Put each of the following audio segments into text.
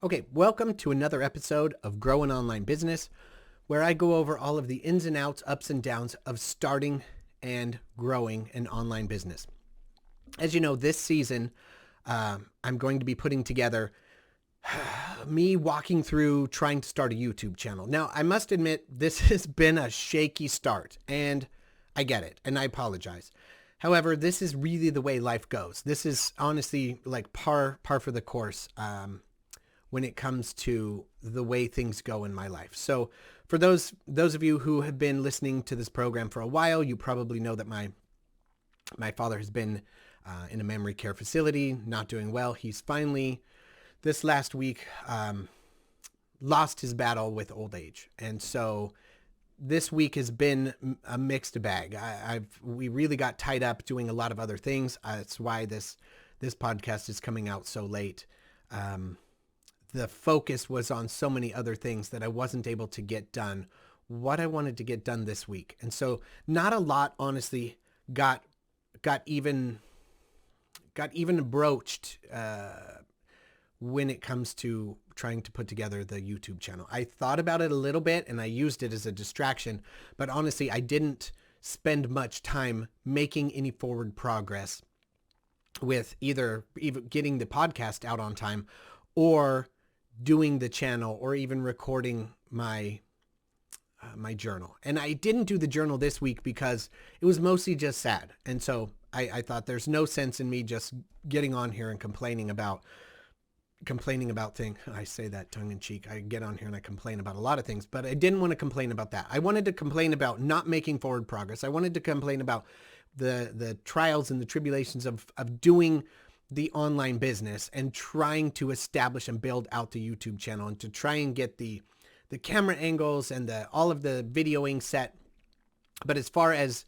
Okay, welcome to another episode of Grow an Online Business, where I go over all of the ins and outs, ups and downs of starting and growing an online business. As you know, this season, I'm going to be putting together me walking through trying to start a YouTube channel. Now, I must admit, this has been a shaky start, and I get it, and I apologize. However, this is really the way life goes. This is honestly like par for the course. When it comes to the way things go in my life. So for those of you who have been listening to this program for a while, you probably know that my father has been in a memory care facility, not doing well. He's finally, this last week, lost his battle with old age. And so this week has been a mixed bag. We really got tied up doing a lot of other things. That's why this podcast is coming out so late. The focus was on so many other things that I wasn't able to get done what I wanted to get done this week. And so not a lot, honestly, got even broached when it comes to trying to put together the YouTube channel. I thought about it a little bit and I used it as a distraction, but honestly, I didn't spend much time making any forward progress with either even getting the podcast out on time or doing the channel or even recording my journal. And I didn't do the journal this week because it was mostly just sad. And so I thought there's no sense in me just getting on here and complaining about things. I say that tongue in cheek. I get on here and I complain about a lot of things, but I didn't want to complain about that. I wanted to complain about not making forward progress. I wanted to complain about the trials and the tribulations of doing the online business and trying to establish and build out the YouTube channel and to try and get the camera angles and all of the videoing set. But as far as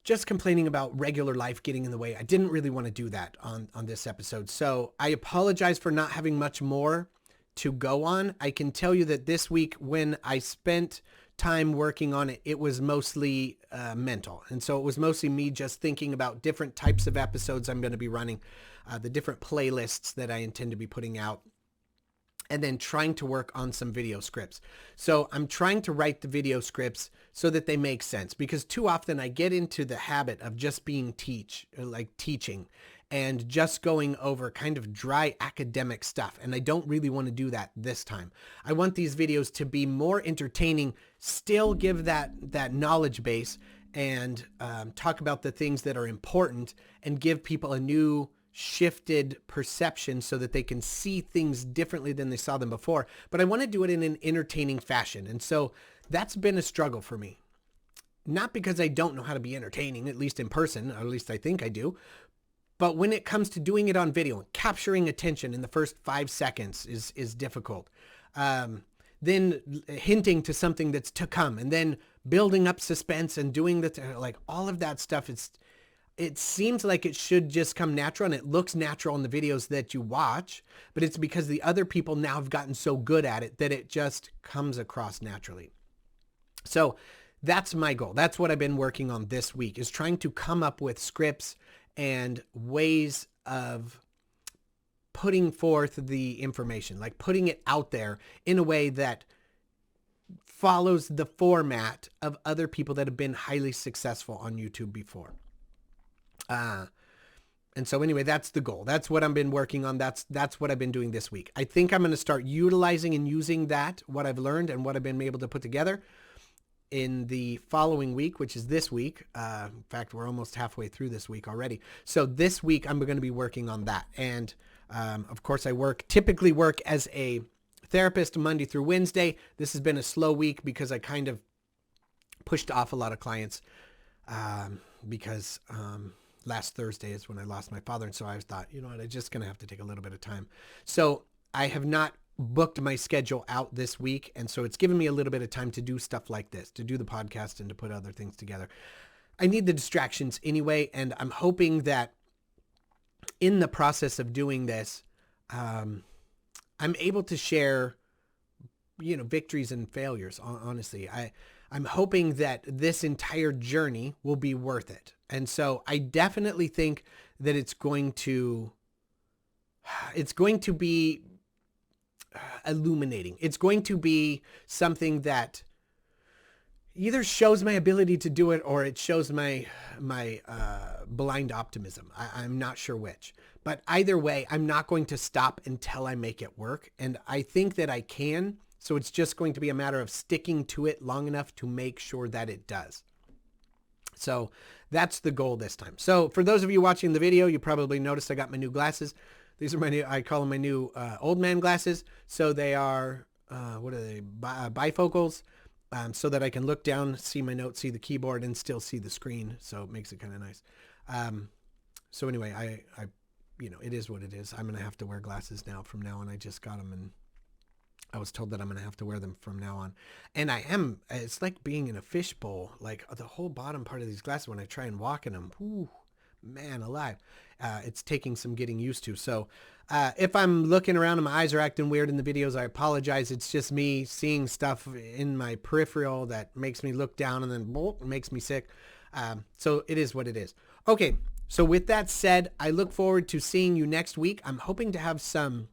just complaining about regular life getting in the way, I didn't really want to do that on this episode. So I apologize for not having much more to go on. I can tell you that this week when I spent time working on it, it was mostly mental. And so it was mostly me just thinking about different types of episodes I'm going to be running, the different playlists that I intend to be putting out, and then trying to work on some video scripts. So I'm trying to write the video scripts so that they make sense, because too often I get into the habit of just being teaching and just going over kind of dry academic stuff. And I don't really want to do that this time. I want these videos to be more entertaining, still give that knowledge base, and talk about the things that are important and give people a new shifted perception so that they can see things differently than they saw them before. But I want to do it in an entertaining fashion. And so that's been a struggle for me. Not because I don't know how to be entertaining, at least in person, or at least I think I do. But when it comes to doing it on video, capturing attention in the first 5 seconds is difficult. Then hinting to something that's to come, and then building up suspense and doing all of that stuff. It seems like it should just come natural, and it looks natural in the videos that you watch, but it's because the other people now have gotten so good at it that it just comes across naturally. So that's my goal. That's what I've been working on this week, is trying to come up with scripts and ways of putting forth the information, like putting it out there in a way that follows the format of other people that have been highly successful on YouTube before. And so anyway, that's the goal. That's what I've been working on. That's what I've been doing this week. I think I'm going to start utilizing and using what I've learned and what I've been able to put together in the following week, which is this week. In fact, we're almost halfway through this week already. So this week I'm going to be working on that. And of course, I typically work as a therapist Monday through Wednesday. This has been a slow week because I kind of pushed off a lot of clients because last Thursday is when I lost my father. And so I thought, you know what, I'm just going to have to take a little bit of time. So I have not booked my schedule out this week. And so it's given me a little bit of time to do stuff like this, to do the podcast and to put other things together. I need the distractions anyway. And I'm hoping that in the process of doing this, I'm able to share, victories and failures. Honestly, I'm hoping that this entire journey will be worth it. And so I definitely think that it's going to be illuminating. It's going to be something that either shows my ability to do it or it shows my blind optimism. I'm not sure which. But either way, I'm not going to stop until I make it work. And I think that I can. So it's just going to be a matter of sticking to it long enough to make sure that it does. So that's the goal this time. So for those of you watching the video, you probably noticed I got my new glasses. These are my new, I call them my new old man glasses. So they are, what are they, bifocals, so that I can look down, see my notes, see the keyboard, and still see the screen. So it makes it kind of nice. So anyway, I, you know, it is what it is. I'm going to have to wear glasses now from now on. I just got them and I was told that I'm going to have to wear them from now on. And I am, it's like being in a fishbowl, like the whole bottom part of these glasses when I try and walk in them. Whew, man alive. It's taking some getting used to. So if I'm looking around and my eyes are acting weird in the videos, I apologize. It's just me seeing stuff in my peripheral that makes me look down and then makes me sick. So it is what it is. Okay. So with that said, I look forward to seeing you next week. I'm hoping to have some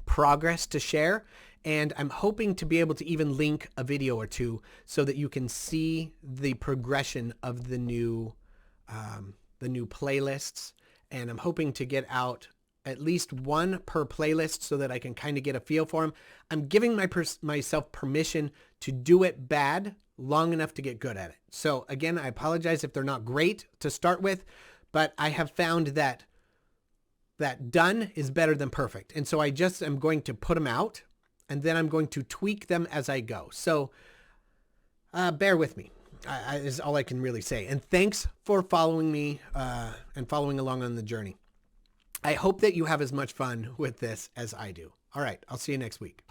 progress to share, and I'm hoping to be able to even link a video or two so that you can see the progression of the new playlists. And I'm hoping to get out at least one per playlist so that I can kind of get a feel for them. I'm giving myself permission to do it bad long enough to get good at it. So again, I apologize if they're not great to start with, but I have found that done is better than perfect. And so I just am going to put them out and then I'm going to tweak them as I go. So bear with me is all I can really say. And thanks for following me and following along on the journey. I hope that you have as much fun with this as I do. All right. I'll see you next week.